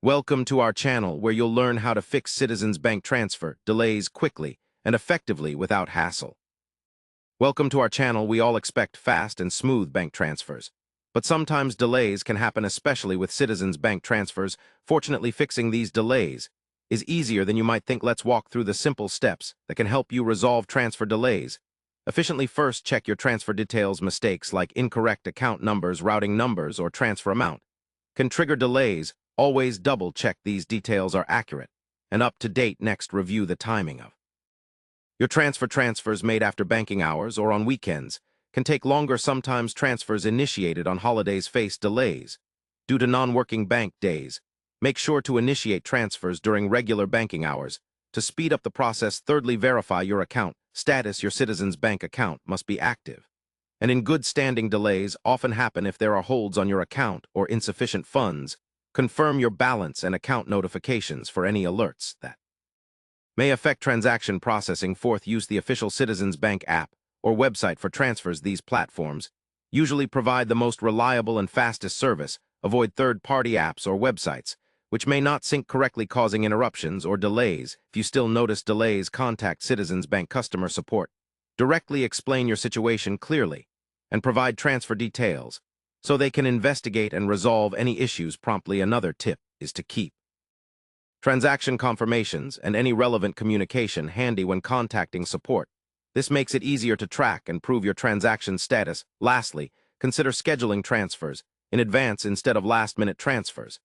Welcome to our channel where you'll learn how to fix Citizens Bank transfer delays quickly and effectively without hassle. Welcome to our channel. We all expect fast and smooth bank transfers, but sometimes delays can happen, especially with Citizens Bank transfers. Fortunately, fixing these delays is easier than you might think. Let's walk through the simple steps that can help you resolve transfer delays efficiently. First, check your transfer details. Mistakes like incorrect account numbers, routing numbers, or transfer amount can trigger delays. Always double-check these details are accurate and up to date. Next, review the timing of your transfers made after banking hours or on weekends can take longer. Sometimes transfers initiated on holidays face delays due to non-working bank days. Make sure to initiate transfers during regular banking hours to speed up the process. Thirdly, verify your account status. Your Citizens Bank account must be active and in good standing. Delays often happen if there are holds on your account or insufficient funds. Confirm your balance and account notifications for any alerts that may affect transaction processing. Fourth, use the official Citizens Bank app or website for transfers. These platforms usually provide the most reliable and fastest service. Avoid third-party apps or websites which may not sync correctly, causing interruptions or delays. If you still notice delays, contact Citizens Bank customer support. Directly explain your situation clearly and provide transfer details so they can investigate and resolve any issues promptly. Another tip is to keep transaction confirmations and any relevant communication handy when contacting support. This makes it easier to track and prove your transaction status. Lastly, consider scheduling transfers in advance instead of last-minute transfers.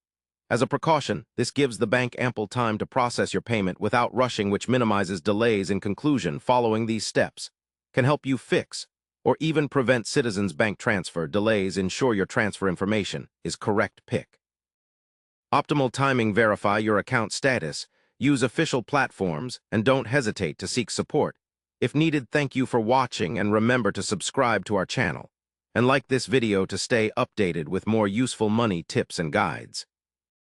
As a precaution, this gives the bank ample time to process your payment without rushing, which minimizes delays. In conclusion, following these steps can help you fix or even prevent Citizens Bank transfer delays. Ensure your transfer information is correct. Pick optimal timing. Verify your account status. Use official platforms and don't hesitate to seek support if needed. Thank you for watching, and remember to subscribe to our channel and like this video to stay updated with more useful money tips and guides.